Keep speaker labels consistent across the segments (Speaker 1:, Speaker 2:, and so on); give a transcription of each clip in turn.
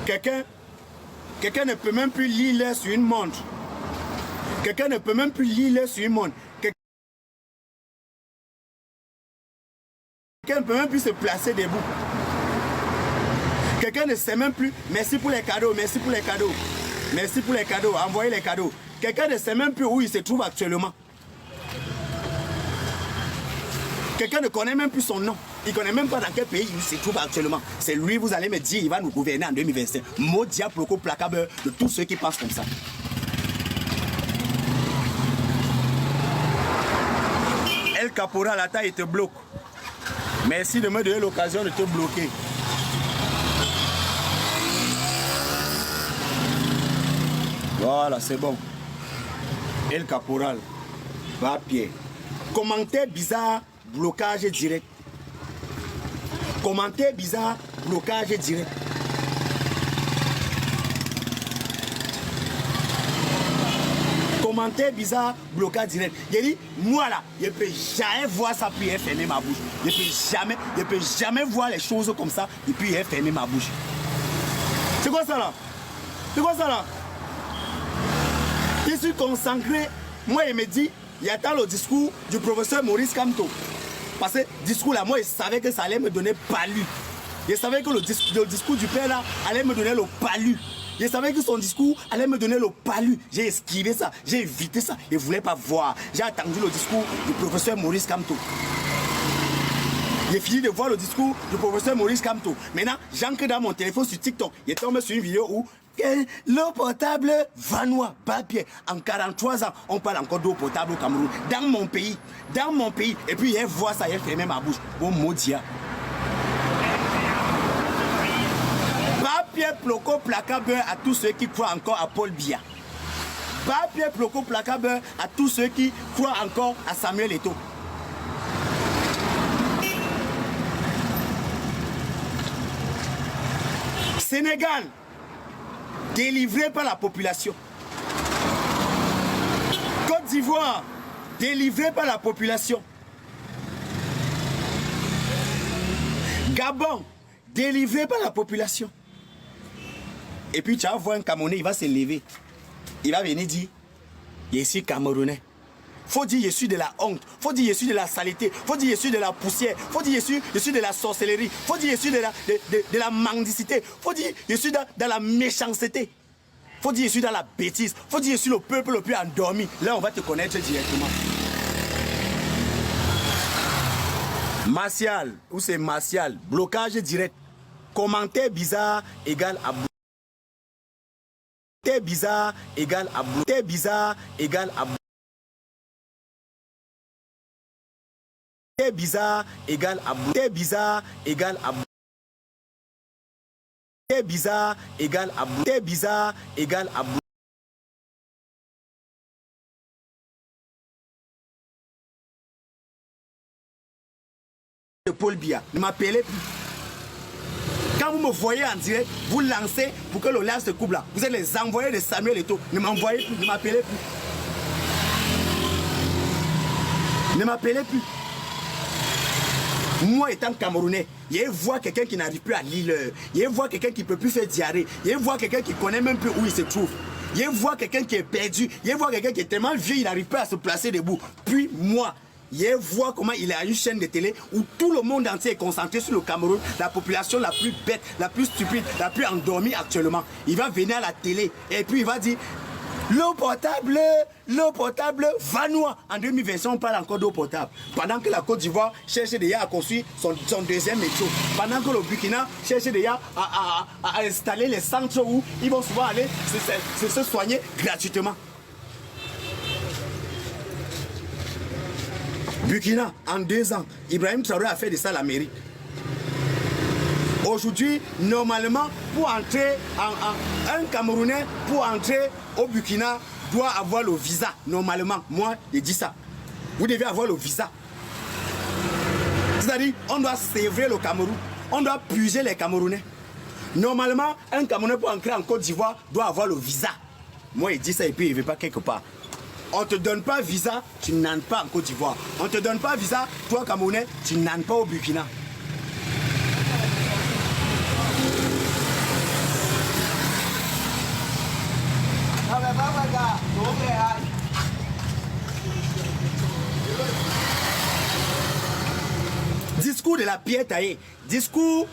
Speaker 1: Quelqu'un ne peut même plus lire l'heure sur une montre. Quelqu'un ne peut même plus lire l'heure sur une montre. Quelqu'un ne peut même plus se placer debout. Quelqu'un ne sait même plus. Merci pour les cadeaux, merci pour les cadeaux. Merci pour les cadeaux, envoyez les cadeaux. Quelqu'un ne sait même plus où il se trouve actuellement. Quelqu'un ne connaît même plus son nom. Il ne connaît même pas dans quel pays il se trouve actuellement. C'est lui, vous allez me dire, il va nous gouverner en 2025. Modia Ploko Placable de tous ceux qui pensent comme ça. El Caporal, la taille te bloque. Merci de me donner l'occasion de te bloquer. Voilà, c'est bon. El Caporal, va à pied. Commentaire bizarre, blocage direct. Commentaire bizarre, blocage direct. Commentaire bizarre, blocage direct. J'ai dit, moi là, je ne peux jamais voir ça puis fermer ma bouche. Je ne peux jamais voir les choses comme ça et puis fermer ma bouche. C'est quoi ça là? C'est quoi ça là? Je suis concentré. Moi, il me dit, il y a le discours du professeur Maurice Kamto. Parce que le discours là, moi, je savais que ça allait me donner palu. Je savais que le discours du père là allait me donner le palu. Je savais que son discours allait me donner le palu. J'ai esquivé ça, j'ai évité ça. Je ne voulais pas voir. J'ai attendu le discours du professeur Maurice Kamto. J'ai fini de voir le discours du professeur Maurice Kamto. Maintenant, j'entre dans mon téléphone sur TikTok. Je tombe sur une vidéo où l'eau potable vanois, papier. En 43 ans, on parle encore d'eau potable au Cameroun. Dans mon pays. Et puis, il voit ça, il ferme ma bouche. Bon modia. Papier Ploko Placable à tous ceux qui croient encore à Paul Biya. Papier Ploko Placable à tous ceux qui croient encore à Samuel Eto'o. Sénégal, délivré par la population. Côte d'Ivoire, délivré par la population. Gabon, délivré par la population. Et puis tu vas voir un Camerounais, il va se lever. Il va venir dire, je suis Camerounais. Faut dire je suis de la honte, faut dire je suis de la saleté, faut dire je suis de la poussière, faut dire je suis de la sorcellerie, faut dire je suis de la mendicité, faut dire je suis dans la méchanceté, faut dire je suis dans la bêtise, faut dire je suis le peuple le plus endormi. Là on va te connaître directement. Martial, ou c'est Martial, blocage direct. Commentaire bizarre égale à bloquer. Commentaire bizarre égale à bloquer. Commentaire bizarre égale à bloquer. Bizarre égale à bloquer. Bizarre égale à bloquer. Bizarre égale à bloquer. Bizarre égale à bloquer. De Paul Biya, ne m'appelez plus. Quand vous me voyez en direct, vous lancez pour que le live se coupe là. Vous êtes les envoyés de Samuel Eto'o. Ne m'envoyez plus, ne m'appelez plus. Ne m'appelez plus. Moi étant Camerounais, je vois quelqu'un qui n'arrive plus à lire l'heure. Je vois quelqu'un qui ne peut plus faire diarrhée. Je vois quelqu'un qui ne connaît même plus où il se trouve. Je vois quelqu'un qui est perdu. Je vois quelqu'un qui est tellement vieux, il n'arrive pas à se placer debout. Puis moi, je vois comment il a une chaîne de télé où tout le monde entier est concentré sur le Cameroun, la population la plus bête, la plus stupide, la plus endormie actuellement. Il va venir à la télé et puis il va dire l'eau potable vanois. En 2020, on parle encore d'eau potable. Pendant que la Côte d'Ivoire cherche déjà à construire son deuxième métro. Pendant que le Burkina cherche déjà à installer les centres où ils vont souvent aller se soigner gratuitement. Burkina, en 2 ans, Ibrahim Traoré a fait de ça la mairie. Aujourd'hui, normalement, pour entrer, un Camerounais, pour entrer au Burkina, doit avoir le visa. Normalement, moi, je dis ça. Vous devez avoir le visa. C'est-à-dire, on doit sévrer le Cameroun. On doit puiser les Camerounais. Normalement, un Camerounais pour entrer en Côte d'Ivoire doit avoir le visa. Moi, je dis ça et puis il ne va pas quelque part. On ne te donne pas visa, tu n'entres pas en Côte d'Ivoire. On ne te donne pas visa, toi Camerounais, tu n'entres pas au Burkina. Discours de la pierre taillée, discours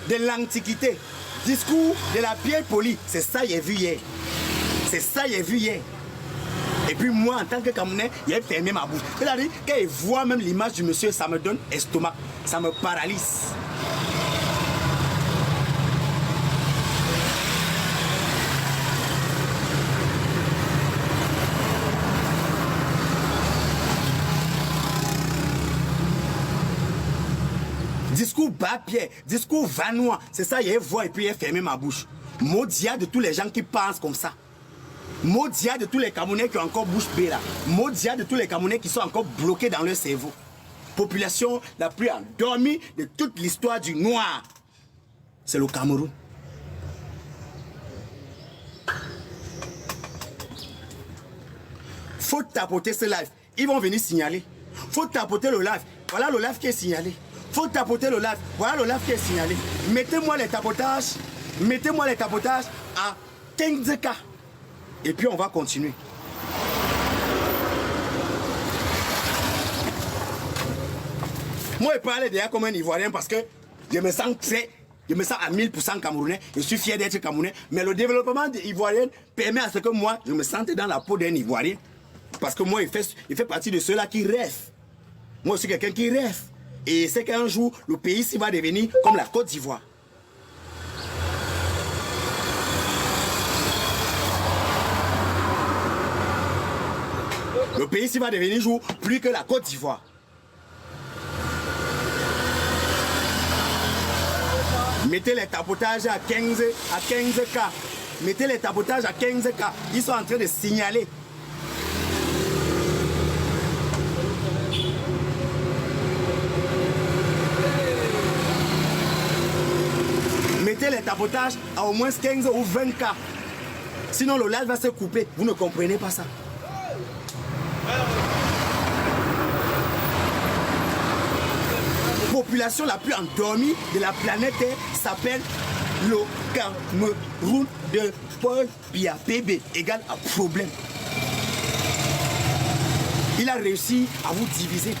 Speaker 1: de l'antiquité, discours de la pierre polie. C'est ça que j'ai vu hier. C'est ça que j'ai vu hier. Et puis moi, en tant que Camerounais, j'ai fermé ma bouche. C'est-à-dire, quand je vois même l'image du monsieur, ça me donne estomac, ça me paralyse. Discours bas-pied, discours vanois, c'est ça, il voit et puis il a fermé ma bouche. Maudit de tous les gens qui pensent comme ça. Maudit de tous les Camerounais qui ont encore bouche bée là. Maudit de tous les Camerounais qui sont encore bloqués dans leur cerveau. Population la plus endormie de toute l'histoire du noir. C'est le Cameroun. Faut tapoter ce live. Ils vont venir signaler. Faut tapoter le live. Voilà le live qui est signalé. Faut tapoter le live. Voilà le live qui est signalé. Mettez-moi les tapotages. Mettez-moi les tapotages à 15K. Et puis on va continuer. Moi, je parle déjà comme un Ivoirien parce que je me sens à 1000% Camerounais. Je suis fier d'être Camerounais. Mais le développement ivoirien permet à ce que moi, je me sente dans la peau d'un Ivoirien. Parce que moi, il fait partie de ceux-là qui rêvent. Moi, je suis quelqu'un qui rêve. Et c'est qu'un jour, le pays ici va devenir comme la Côte d'Ivoire. Le pays ici va devenir jour plus que la Côte d'Ivoire. Mettez les tapotages à 15K. Mettez les tapotages à 15K. Ils sont en train de signaler. Mettez les tapotages à au moins 15 ou 20K. Sinon le live va se couper. Vous ne comprenez pas ça. Population la plus endormie de la planète Terre s'appelle le Cameroun de Paul Biya. PB égale à problème. Il a réussi à vous diviser.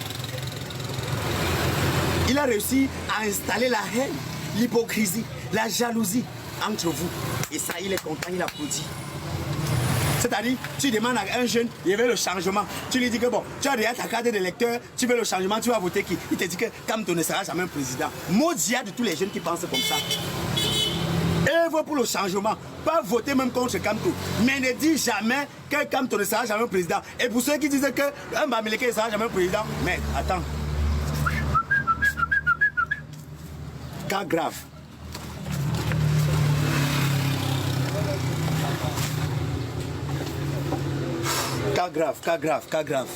Speaker 1: Il a réussi à installer la haine, l'hypocrisie, la jalousie entre vous. Et ça, il est content, il applaudit. C'est-à-dire, tu demandes à un jeune, il veut le changement. Tu lui dis que bon, tu as déjà ta carte d'électeur, tu veux le changement, tu vas voter qui? Il te dit que Kamto ne sera jamais président. Maudit de tous les jeunes qui pensent comme ça. Œuvre pour le changement. Pas voter même contre Kamto. Mais ne dis jamais que Kamto ne sera jamais président. Et pour ceux qui disent que un Bamileke ne sera jamais président, mais attends. Cas grave. Cas grave.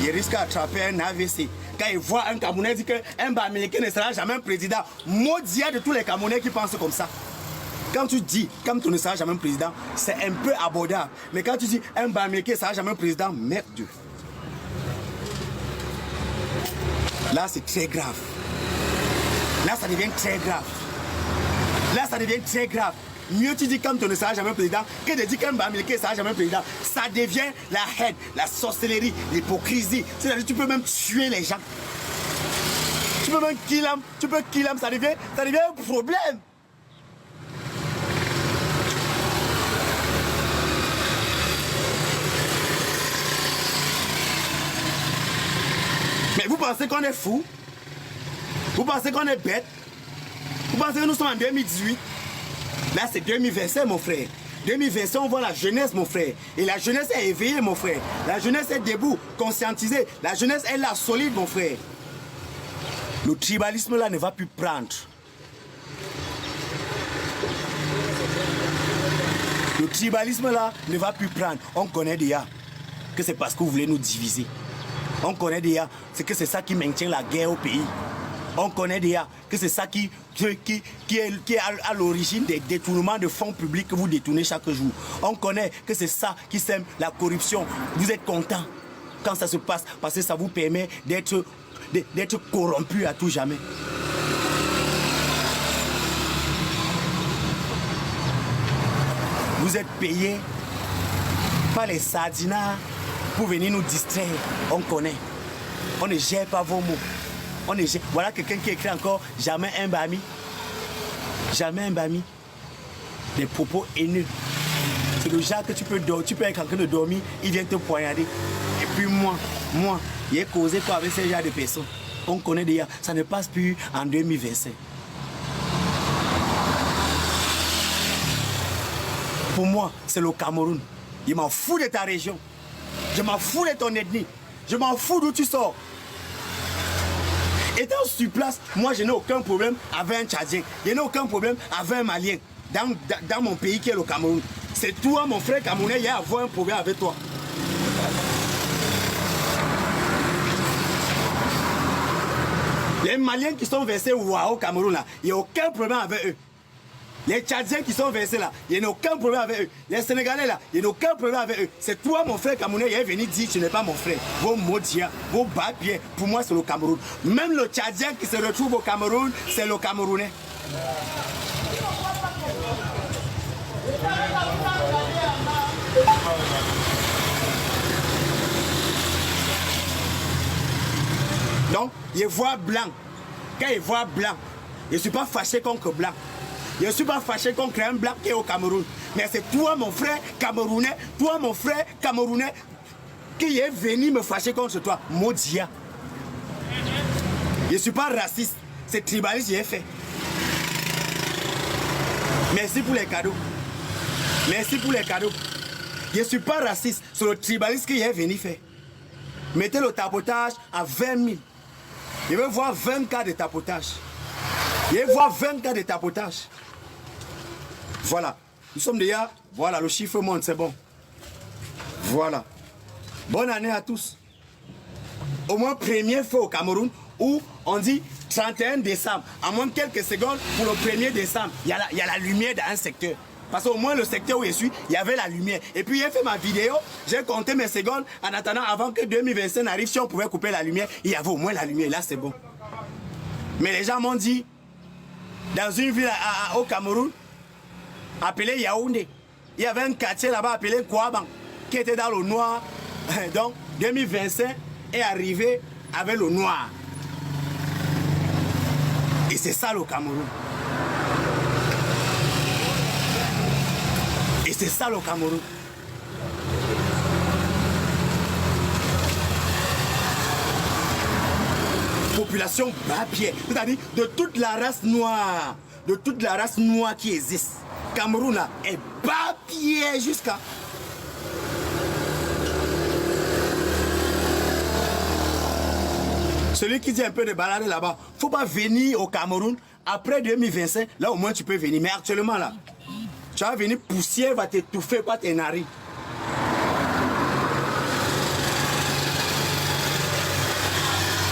Speaker 1: Il risque d'attraper un AVC. Quand il voit un Camerounais dire qu'un Bamileke ne sera jamais président, maudit de tous les Camerounais qui pensent comme ça. Quand tu dis, comme tu ne seras jamais président, c'est un peu abordable. Mais quand tu dis, un Bamileke ne sera jamais président, merde. Là, c'est très grave. Là, ça devient très grave. Là, ça devient très grave. Mieux tu dis comme tu ne seras jamais président que de dire qu'un Bamileke ne sera jamais président. Ça devient la haine, la sorcellerie, l'hypocrisie. C'est-à-dire que tu peux même tuer les gens. Tu peux même kill them, ça devient un problème. Mais vous pensez qu'on est fou? Vous pensez qu'on est bête? Vous pensez que nous sommes en 2018? Là, c'est 2025, mon frère. 2025, on voit la jeunesse, mon frère. Et la jeunesse est éveillée, mon frère. La jeunesse est debout, conscientisée. La jeunesse est là, solide, mon frère. Le tribalisme, là, ne va plus prendre. Le tribalisme, là, ne va plus prendre. On connaît déjà que c'est parce que vous voulez nous diviser. On connaît déjà que c'est ça qui maintient la guerre au pays. On connaît déjà que c'est ça qui est à l'origine des détournements de fonds publics que vous détournez chaque jour. On connaît que c'est ça qui sème la corruption. Vous êtes content quand ça se passe parce que ça vous permet d'être corrompu à tout jamais. Vous êtes payé pas les sardinats pour venir nous distraire. On connaît. On ne gère pas vos mots. On ne gère... Voilà quelqu'un qui écrit encore jamais un bami. Jamais un bami. Des propos haineux. C'est le genre que tu peux être en train de dormir, il vient te poignarder. Et puis moi, il a causé quoi avec ces genres de personnes? On connaît déjà, ça ne passe plus en 2025. Pour moi, c'est le Cameroun. Je m'en fous de ta région. Je m'en fous de ton ethnie. Je m'en fous d'où tu sors. Étant sur place, moi je n'ai aucun problème avec un Tchadien. Je n'ai aucun problème avec un Malien dans mon pays qui est le Cameroun. C'est toi, mon frère camerounais, il y a à avoir un problème avec toi. Les Maliens qui sont versés au Cameroun, là, il n'y a aucun problème avec eux. Les Tchadiens qui sont versés là, il n'y a aucun problème avec eux. Les Sénégalais là, il n'y a aucun problème avec eux. C'est toi, mon frère camerounais, il est venu dire tu n'es pas mon frère. Vos maudits, vos bas-pieds, pour moi c'est le Cameroun. Même le Tchadien qui se retrouve au Cameroun, c'est le Camerounais. Donc, il voit blanc. Quand il voit blanc, je ne suis pas fâché contre blanc. Je ne suis pas fâché contre un blanc qui est au Cameroun. Mais c'est toi, mon frère camerounais, qui est venu me fâcher contre toi. Maudit. Je ne suis pas raciste. C'est tribaliste, j'ai fait. Merci pour les cadeaux. Merci pour les cadeaux. Je ne suis pas raciste. C'est le tribaliste qui est venu faire. Mettez le tapotage à 20 000. Je veux voir 20 cas de tapotage. Je veux voir 20 cas de tapotage. Voilà. Nous sommes déjà... Voilà, le chiffre monte, c'est bon. Voilà. Bonne année à tous. Au moins, première fois au Cameroun où on dit 31 décembre. À moins de quelques secondes, pour le 1er décembre, il y a la lumière dans un secteur. Parce qu'au moins, le secteur où je suis, il y avait la lumière. Et puis, j'ai fait ma vidéo, j'ai compté mes secondes en attendant avant que 2025 n'arrive. Si on pouvait couper la lumière, il y avait au moins la lumière. Là, c'est bon. Mais les gens m'ont dit, dans une ville au Cameroun, appelée Yaoundé, il y avait un quartier là-bas appelé Kouaban, qui était dans le noir. Donc, 2025 est arrivé avec le noir. Et c'est ça le Cameroun. Et c'est ça le Cameroun. Population bas-pied, c'est-à-dire de toute la race noire, qui existe. Cameroun là est bas-pied jusqu'à... Celui qui dit un peu de balade là-bas, faut pas venir au Cameroun après 2025, là au moins tu peux venir. Mais actuellement là, tu vas venir, poussière va t'étouffer par tes narines.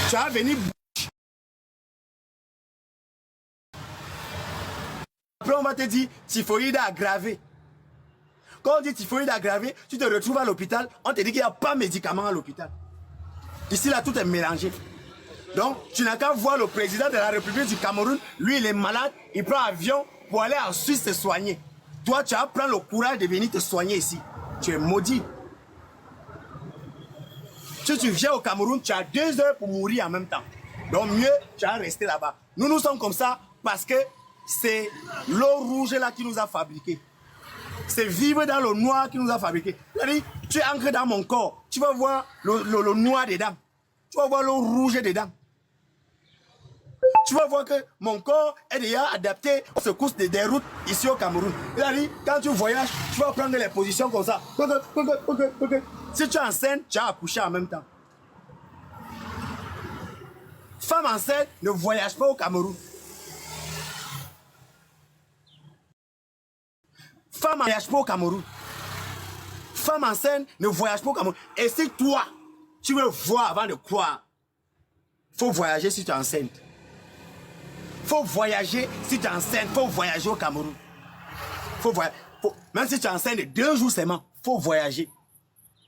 Speaker 1: Tu vas venir... Après on va te dire typhoïde aggravé. Quand on dit typhoïde aggravé, tu te retrouves à l'hôpital, on te dit qu'il n'y a pas de médicaments à l'hôpital. Ici là tout est mélangé. Donc tu n'as qu'à voir le président de la République du Cameroun, lui il est malade, il prend avion pour aller en Suisse se soigner. Toi, tu vas prendre le courage de venir te soigner ici. Tu es maudit. Si tu viens au Cameroun, tu as 2 heures pour mourir en même temps. Donc mieux, tu vas rester là-bas. Nous sommes comme ça parce que c'est l'eau rouge là qui nous a fabriqués. C'est vivre dans le noir qui nous a fabriqués. C'est-à-dire, tu entres dans mon corps, tu vas voir le noir dedans. Tu vas voir l'eau rouge dedans. Tu vas voir que mon corps est déjà adapté aux secousses des routes ici au Cameroun. C'est-à-dire, quand tu voyages, tu vas prendre les positions comme ça. Si tu es enceinte, tu as accouché en même temps. Femme enceinte ne voyage pas au Cameroun. Femme ne voyage pas au Cameroun. Femme enceinte ne voyage pas au Cameroun. Et si toi, tu veux voir avant de croire, il faut voyager si tu es enceinte. Faut voyager si tu es enceinte, faut voyager au Cameroun. Même si tu es enceinte de 2 jours seulement, faut voyager.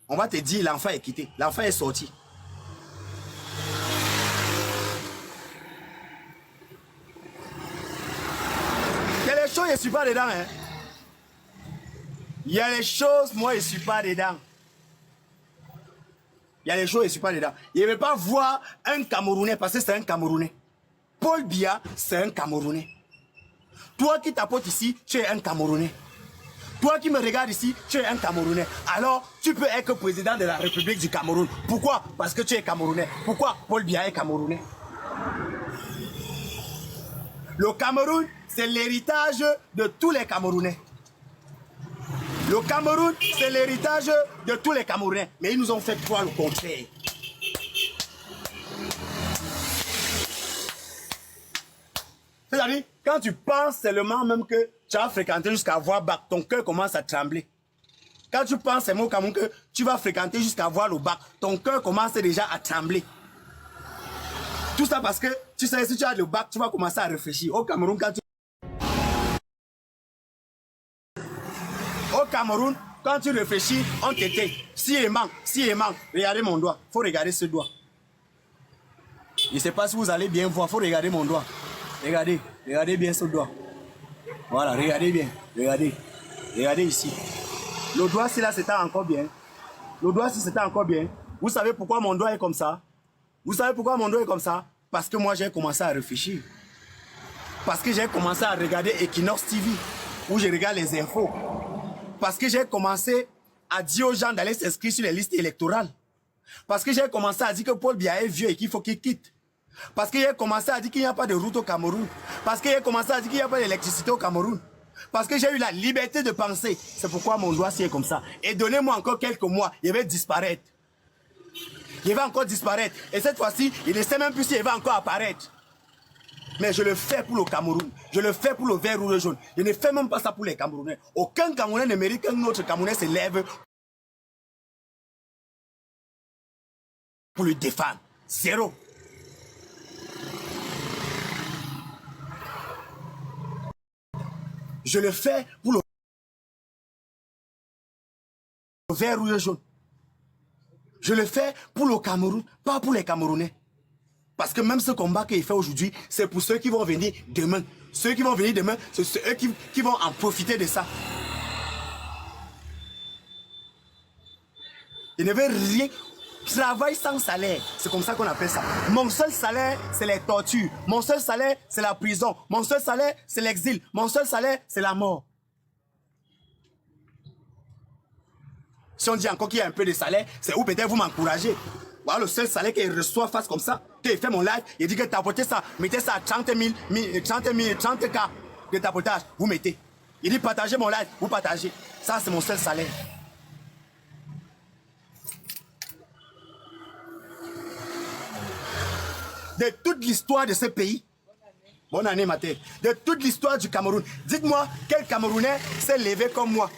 Speaker 1: On va te dire l'enfant est quitté, l'enfant est sorti. Il y a les choses, je ne suis pas dedans. Hein. Il y a les choses, moi je ne suis pas dedans. Il y a des choses, je ne suis pas dedans. Il ne veut pas voir un Camerounais parce que c'est un Camerounais. Paul Biya, c'est un Camerounais. Toi qui t'apportes ici, tu es un Camerounais. Toi qui me regardes ici, tu es un Camerounais. Alors, tu peux être président de la République du Cameroun. Pourquoi? Parce que tu es Camerounais. Pourquoi Paul Biya est Camerounais? Le Cameroun, c'est l'héritage de tous les Camerounais. Le Cameroun, c'est l'héritage de tous les Camerounais. Mais ils nous ont fait croire le contraire. C'est-à-dire, quand tu penses seulement même que tu as fréquenté jusqu'à voir bac, ton cœur commence à trembler. Quand tu penses seulement au Cameroun que tu vas fréquenter jusqu'à voir le bac, ton cœur commence déjà à trembler. Tout ça parce que, tu sais, si tu as le bac, tu vas commencer à réfléchir. Au Cameroun, quand tu réfléchis, on t'était. Si il manque, regardez mon doigt. Il faut regarder ce doigt. Je ne sais pas si vous allez bien voir, il faut regarder mon doigt. Regardez bien ce doigt. Voilà, regardez bien. Regardez ici. Le doigt, si là, c'était encore bien. Le doigt, si c'était encore bien. Vous savez pourquoi mon doigt est comme ça? Vous savez pourquoi mon doigt est comme ça? Parce que moi, j'ai commencé à réfléchir. Parce que j'ai commencé à regarder Equinox TV, où je regarde les infos. Parce que j'ai commencé à dire aux gens d'aller s'inscrire sur les listes électorales. Parce que j'ai commencé à dire que Paul Biya est vieux et qu'il faut qu'il quitte. Parce que j'ai commencé à dire qu'il n'y a pas de route au Cameroun. Parce que j'ai commencé à dire qu'il n'y a pas d'électricité au Cameroun. Parce que j'ai eu la liberté de penser. C'est pourquoi mon doigt est comme ça. Et donnez-moi encore quelques mois, il va disparaître. Il va encore disparaître. Et cette fois-ci, il ne sait même plus s'il va encore apparaître. Mais je le fais pour le Cameroun. Je le fais pour le vert ou le jaune. Je ne fais même pas ça pour les Camerounais. Aucun Camerounais ne mérite qu'un autre Camerounais se lève pour le défendre. Zéro. Je le fais pour le vert ou le jaune. Je le fais pour le Cameroun, pas pour les Camerounais. Parce que même ce combat qu'il fait aujourd'hui, c'est pour ceux qui vont venir demain. Ceux qui vont venir demain, c'est eux qui vont en profiter de ça. Ils ne veulent rien. Travail sans salaire, c'est comme ça qu'on appelle ça. Mon seul salaire, c'est les tortures. Mon seul salaire, c'est la prison. Mon seul salaire, c'est l'exil. Mon seul salaire, c'est la mort. Si on dit encore qu'il y a un peu de salaire, c'est où peut-être vous m'encouragez. Voilà le seul salaire qu'il reçoit face comme ça. Qu'il fait mon live, il dit que tapotez ça, mettez ça à 30 000, 30 K de tapotage, vous mettez. Il dit partagez mon live, vous partagez. Ça, c'est mon seul salaire. De toute l'histoire de ce pays, bonne année ma tête, de toute l'histoire du Cameroun, dites-moi quel Camerounais s'est levé comme moi,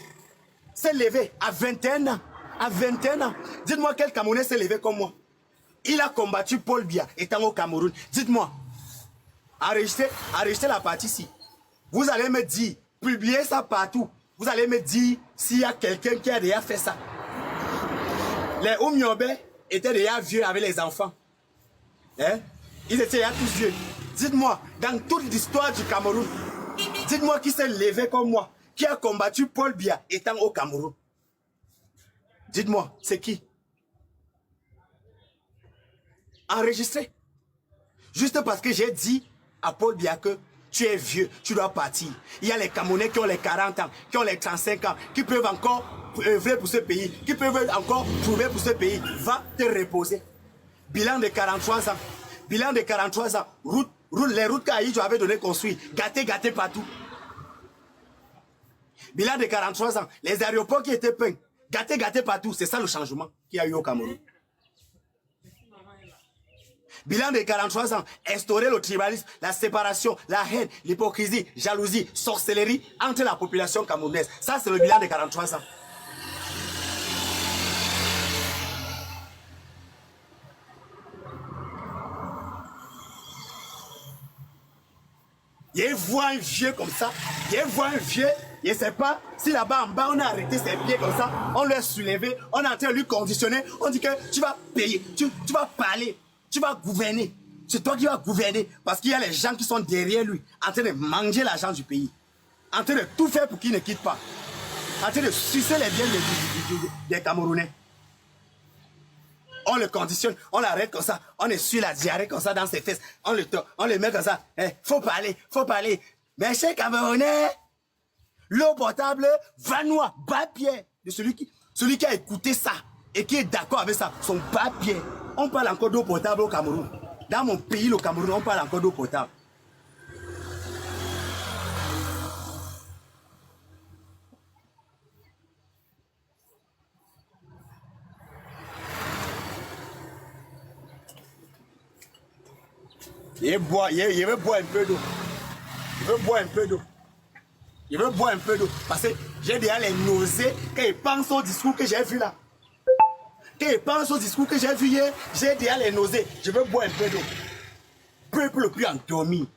Speaker 1: s'est levé à 21 ans, à 21 ans, dites-moi quel Camerounais s'est levé comme moi. Il a combattu Paul Biya étant au Cameroun, dites-moi, enregistrez la partie ici, vous allez me dire, publiez ça partout, vous allez me dire s'il y a quelqu'un qui a déjà fait ça. Les Oumyobé étaient déjà vieux avec les enfants, hein? Ils étaient là tous vieux. Dites-moi, dans toute l'histoire du Cameroun, dites-moi qui s'est levé comme moi, qui a combattu Paul Biya étant au Cameroun. Dites-moi, c'est qui? Enregistré. Juste parce que j'ai dit à Paul Biya que tu es vieux, tu dois partir. Il y a les Camerounais qui ont les 40 ans, qui ont les 35 ans, qui peuvent encore œuvrer pour ce pays, qui peuvent encore trouver pour ce pays. Va te reposer. Bilan de 43 ans. Bilan de 43 ans. Les routes qu'Aïdjo avait donné construire. Gâté partout. Bilan de 43 ans. Les aéroports qui étaient peints. Gâté partout. C'est ça le changement qu'il y a eu au Cameroun. Bilan de 43 ans. Instaurer le tribalisme, la séparation, la haine, l'hypocrisie, jalousie, sorcellerie entre la population camerounaise. Ça, c'est le bilan de 43 ans. Il voit un vieux comme ça, il voit un vieux, je ne sais pas si là-bas en bas on a arrêté ses pieds comme ça, on l'a soulevé, on est en train de lui conditionner, on dit que tu vas payer, tu vas parler, tu vas gouverner. C'est toi qui vas gouverner parce qu'il y a les gens qui sont derrière lui, en train de manger l'argent du pays, en train de tout faire pour qu'il ne quitte pas, en train de sucer les biens des Camerounais. on le conditionne, on l'arrête comme ça, on essuie la diarrhée comme ça dans ses fesses, on le met comme ça. Faut parler, faut parler. Mais chez Camerounais, l'eau potable va noir, bas-pied de celui qui a écouté ça et qui est d'accord avec ça, son bas-pied. On parle encore d'eau potable au Cameroun. Dans mon pays, le Cameroun, on parle encore d'eau potable. Il veut boire un peu d'eau. Il veut boire un peu d'eau. Il veut boire un peu d'eau. Parce que j'ai déjà les nausées quand il pense au discours que j'ai vu là. Quand il pense au discours que j'ai vu hier, j'ai déjà les nausées. Je veux boire un peu d'eau. Peuple le plus endormi.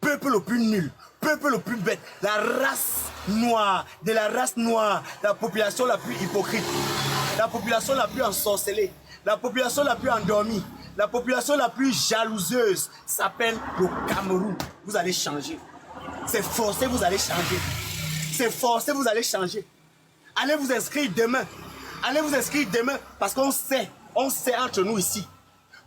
Speaker 1: Peuple le plus nul. Peuple le plus bête. La race noire. De la race noire. La population la plus hypocrite. La population la plus ensorcelée. La population la plus endormie. La population la plus jalouseuse s'appelle le Cameroun. Vous allez changer. C'est forcé, vous allez changer. C'est forcé, vous allez changer. Allez vous inscrire demain. Allez vous inscrire demain parce qu'on sait entre nous ici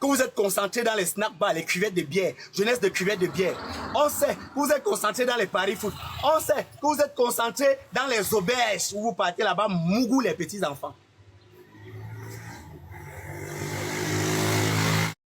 Speaker 1: que vous êtes concentrés dans les snack bars, les cuvettes de bière, jeunesse de cuvettes de bière. On sait que vous êtes concentrés dans les paris foot. On sait que vous êtes concentrés dans les auberges où vous partez là-bas, mougou les petits enfants.